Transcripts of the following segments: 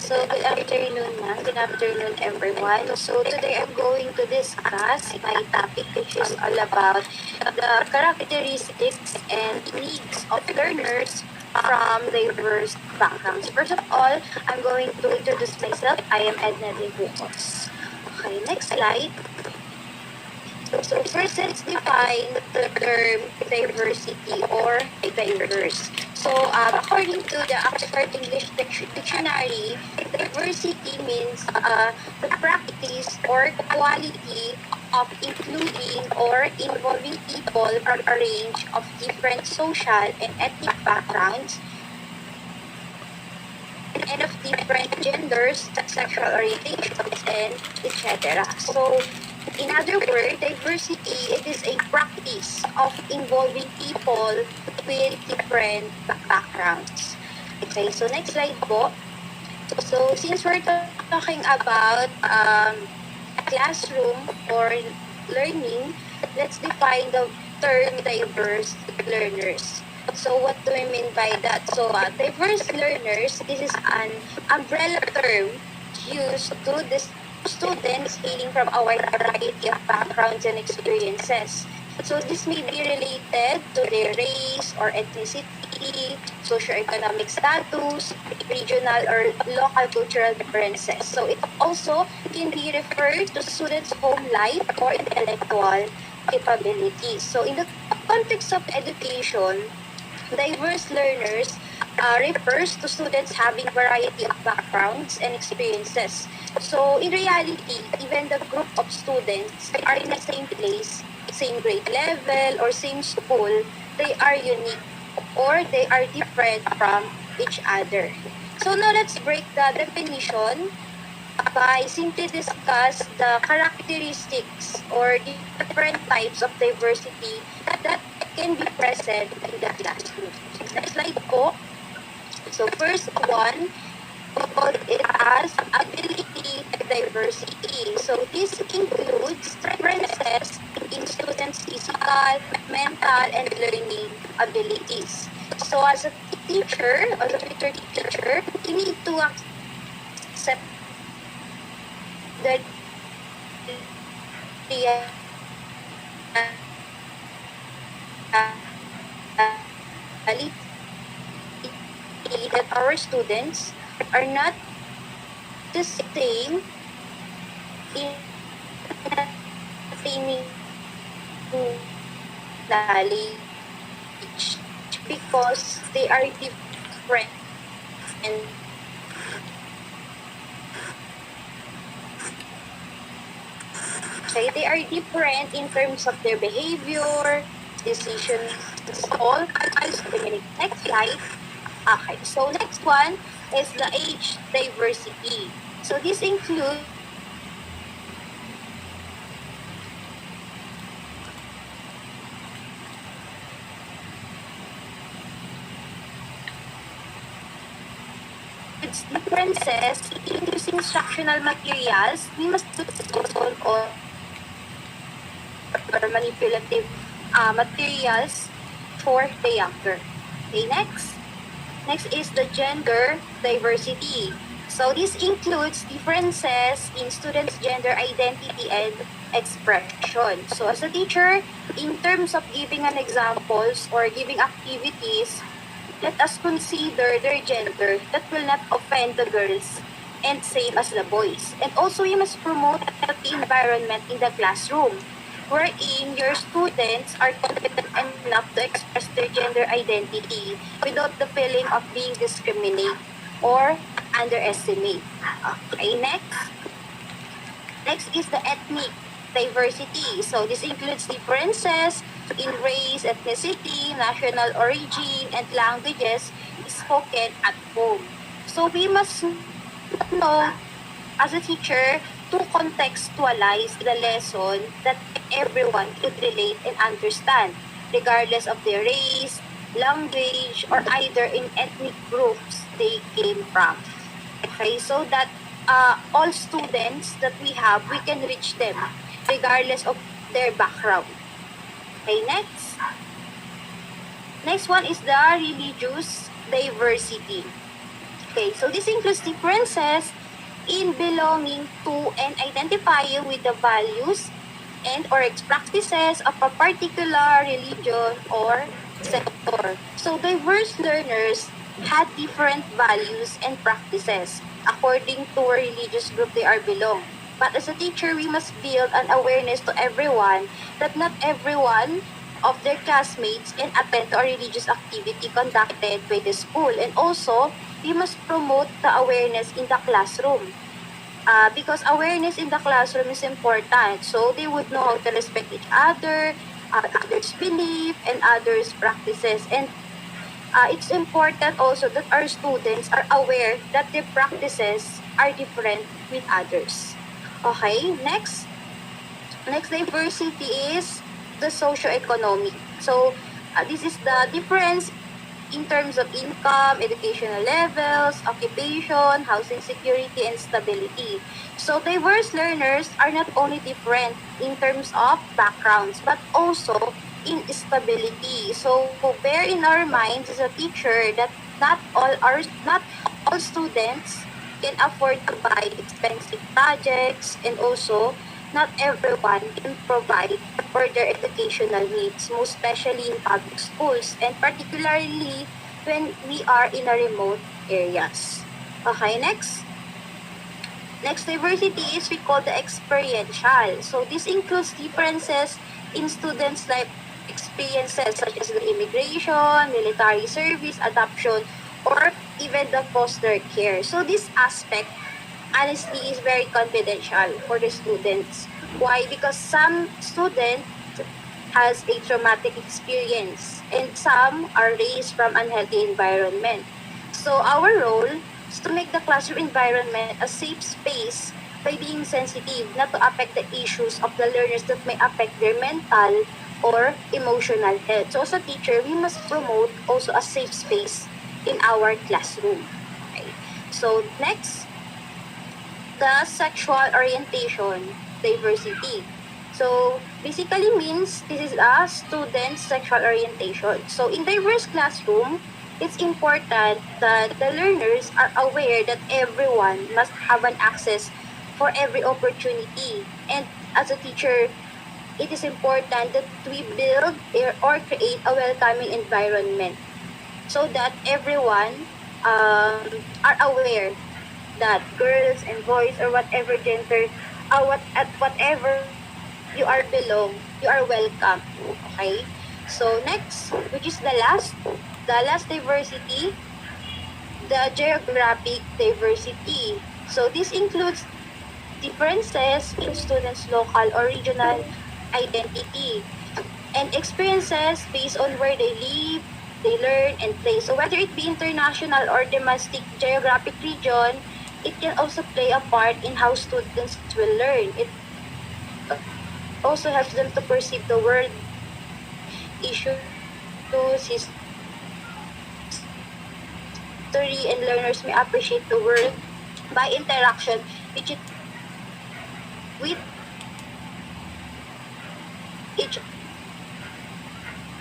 So, good afternoon, ma'am. Good afternoon, everyone. So, today I'm going to discuss my topic, which is all about the characteristics and needs of learners from diverse backgrounds. First of all, I'm going to introduce myself. I am Edna Dejucos. Okay, next slide. So first, let's define the term diversity or diverse. So according to the Oxford English Dictionary, diversity means the practice or quality of including or involving people from a range of different social and ethnic backgrounds and of different genders, sexual orientations, and etc. So, in other words, diversity, it is a practice of involving people with different backgrounds. Okay, so next slide po. So, since we're talking about classroom or learning, let's define the term diverse learners. So what do I mean by that? So diverse learners, this is an umbrella term used to the students hailing from a wide variety of backgrounds and experiences. So this may be related to their race or ethnicity, socioeconomic status, regional or local cultural differences. So it also can be referred to students' home life or intellectual capabilities. So in the context of education, diverse learners refers to students having variety of backgrounds and experiences. So in reality, even the group of students are in the same place, same grade level, or same school, they are unique or they are different from each other. So now let's break the definition by simply discuss the characteristics or different types of diversity that can be present in the classroom. Next slide po. So first one, we call it as ability diversity. So this includes differences in students' physical, mental, and learning abilities. So as a teacher, as a future teacher, you need to accept that that our students are not the same in attaining knowledge because they are different and okay, they are different in terms of their behavior, decisions, all. Next slide. Okay, so next one is the age diversity. So this includes differences in using instructional materials. We must do or manipulative materials for the younger. Okay, next. Next is the gender diversity. So this includes differences in students' gender identity and expression. So as a teacher, in terms of giving an examples or giving activities, let us consider their gender that will not offend the girls and same as the boys. And also, we must promote a healthy environment in the classroom wherein your students are confident enough to express their gender identity without the feeling of being discriminated or underestimated. Okay, next. Next is the ethnic diversity. So this includes differences in race, ethnicity, national origin, and languages spoken at home. So we must know as a teacher to contextualize the lesson that everyone could relate and understand, regardless of their race, language, or either in ethnic groups they came from. Okay, so that all students that we have, we can reach them regardless of their background. Okay, next. Next one is the religious diversity. Okay, so this includes differences in belonging to and identifying with the values and or practices of a particular religion or sector. So diverse learners had different values and practices according to what religious group they are belong. But as a teacher, we must build an awareness to everyone that not everyone of their classmates can attend to a religious activity conducted by the school. And also, we must promote the awareness in the classroom. Because awareness in the classroom is important. So they would know how to respect each other, others' belief, and others' practices. And it's important also that our students are aware that their practices are different with others. Okay, next diversity is the socio-economic. So this is the difference in terms of income, educational levels, occupation, housing security, and stability. So diverse learners are not only different in terms of backgrounds, but also in stability. So bear in our minds as a teacher that not all students can afford to buy expensive projects, and also not everyone can provide for their educational needs, most especially in public schools, and particularly when we are in a remote areas. Okay, next diversity is we call the experiential. So this includes differences in students' life experiences such as the immigration, military service, adoption, or even the foster care. So this aspect honestly is very confidential for the students. Why? Because some students has a traumatic experience and some are raised from unhealthy environment. So our role is to make the classroom environment a safe space by being sensitive not to affect the issues of the learners that may affect their mental or emotional health. So as a teacher, we must promote also a safe space in our classroom. Okay. So next, the sexual orientation diversity. So basically means this is a student's sexual orientation. So in diverse classroom, it's important that the learners are aware that everyone must have an access for every opportunity. And as a teacher, it is important that we build or create a welcoming environment so that everyone are aware that girls and boys or whatever gender, whatever you are belong, you are welcome. Okay? So next, which is the last diversity, the geographic diversity. So this includes differences in students' local or regional identity and experiences based on where they live, they learn, and play. So whether it be international or domestic geographic region, it can also play a part in how students will learn. It also helps them to perceive the world, issues, history, and learners may appreciate the world by interaction with each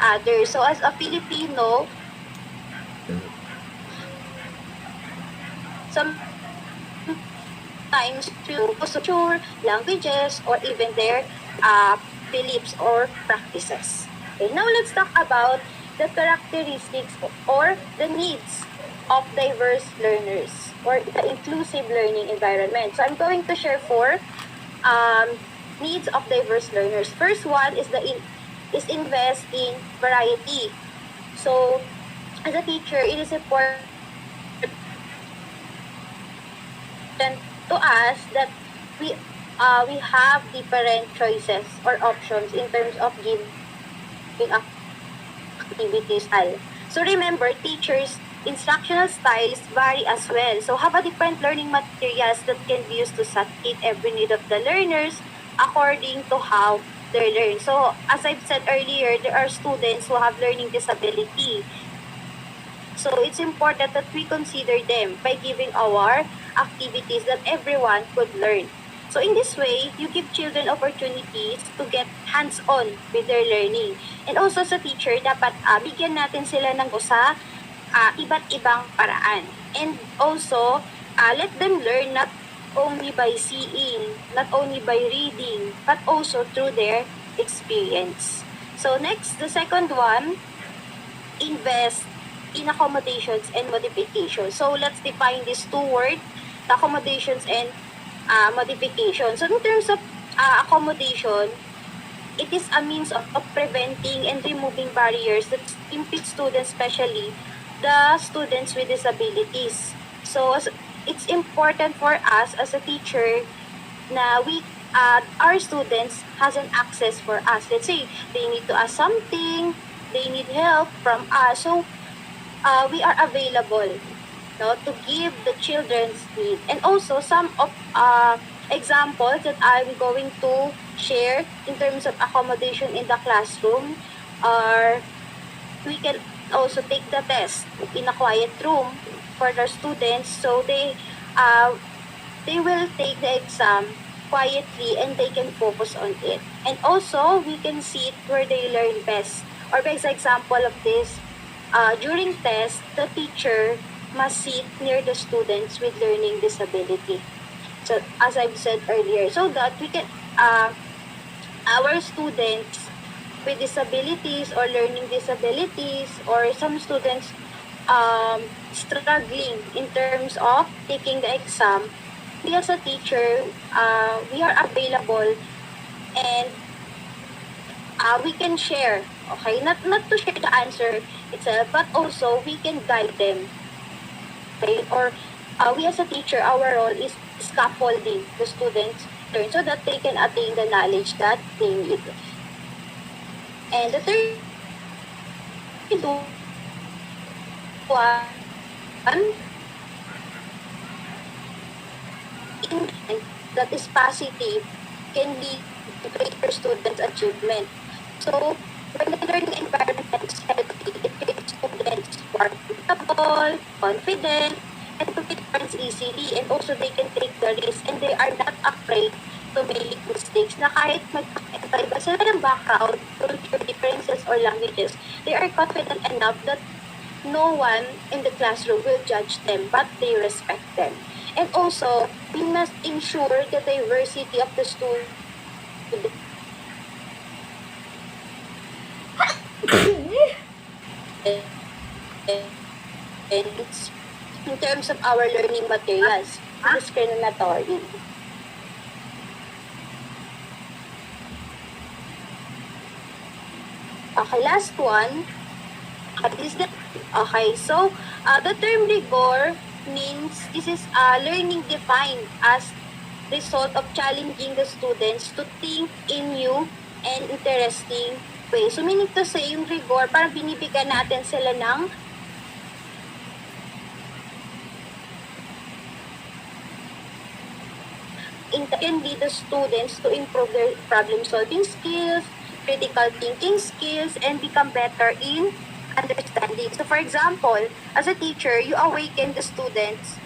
other. So as a Filipino, sometimes to culture, languages, or even their beliefs or practices. Okay, now let's talk about the characteristics or the needs of diverse learners or the inclusive learning environment. So I'm going to share four needs of diverse learners. First one is invest in variety. So as a teacher, it is important to us that we have different choices or options in terms of giving activities. So remember, teachers' instructional styles vary as well. So have a different learning materials that can be used to satisfy every need of the learners according to how they learn. So as I've said earlier, there are students who have learning disability. So it's important that we consider them by giving our activities that everyone could learn. So in this way, you give children opportunities to get hands-on with their learning. And also sa teacher, dapat bigyan natin sila ng sa iba't ibang paraan. And also, let them learn not only by seeing, not only by reading, but also through their experience. So next, the second one, invest in accommodations and modifications. So let's define these two words, accommodations and modification. So in terms of accommodation, it is a means of preventing and removing barriers that impede students, especially the students with disabilities. So it's important for us as a teacher na our students has an access for us. Let's say they need to ask something, they need help from us. So we are available, no, to give the children's need. And also some of examples that I'm going to share in terms of accommodation in the classroom are, we can also take the test in a quiet room for the students, so they will take the exam quietly and they can focus on it. And also we can see it where they learn best. Or best example of this, during test, the teacher must sit near the students with learning disability. So as I've said earlier, so that we can our students with disabilities or learning disabilities, or some students struggling in terms of taking the exam, we as a teacher, we are available, and we can share, okay, not to share the answer itself, but also we can guide them, okay, or we as a teacher, our role is scaffolding the students learn so that they can attain the knowledge that they need. And the third one, that is positive, can lead to greater students' achievement. So, when the learning environment is healthy, it creates students who are comfortable, confident, and to make friends easily. And also, they can take the risk and they are not afraid to make mistakes. Na kahit magkaiba sila ng background, culture differences, or languages, they are confident enough that no one in the classroom will judge them, but they respect them. And also, we must ensure the diversity of the students in terms of our learning materials, discriminatory. Okay, last one. Okay, so the term rigor means this is learning defined as result of challenging the students to think in new and interesting way. So meaning to say, yung rigor, parang binibigyan natin sila ng can lead the students to improve their problem-solving skills, critical thinking skills, and become better in understanding. So for example, as a teacher, you awaken the students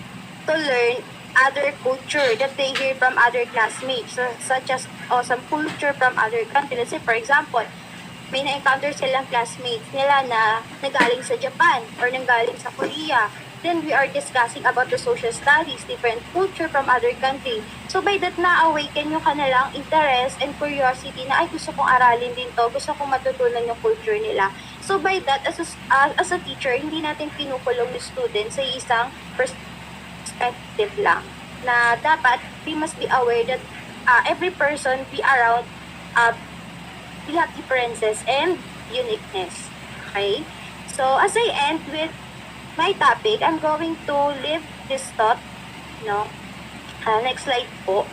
to learn other culture that they hear from other classmates, so, such as some culture from other countries. Let's say for example, may na-encounter silang classmates nila na nagaling sa Japan or nagaling sa Korea. Then we are discussing about the social studies, different culture from other country. So by that, na-awaken yung kanilang interest and curiosity na, ay, gusto kong aralin din to, gusto kong matutunan yung culture nila. So by that, as a teacher, hindi natin pinukulong yung students sa isang perspective lang. Na dapat, we must be aware that every person be around, we have differences and uniqueness. Okay? So as I end with my topic, I'm going to leave this thought, no? Next slide po.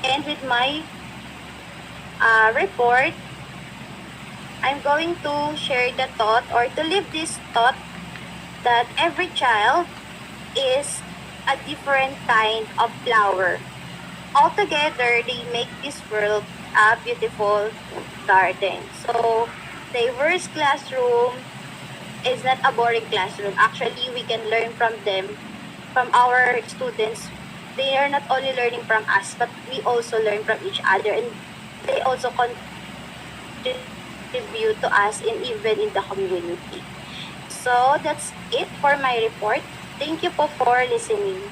And with my report, I'm going to share the thought, or to leave this thought, that every child is a different kind of flower. Altogether, they make this world a beautiful garden. So, diverse classroom is not a boring classroom. Actually, we can learn from them, from our students, they are not only learning from us, but we also learn from each other, and they also contribute to us and even in the community. So that's it for my report. Thank you po for listening.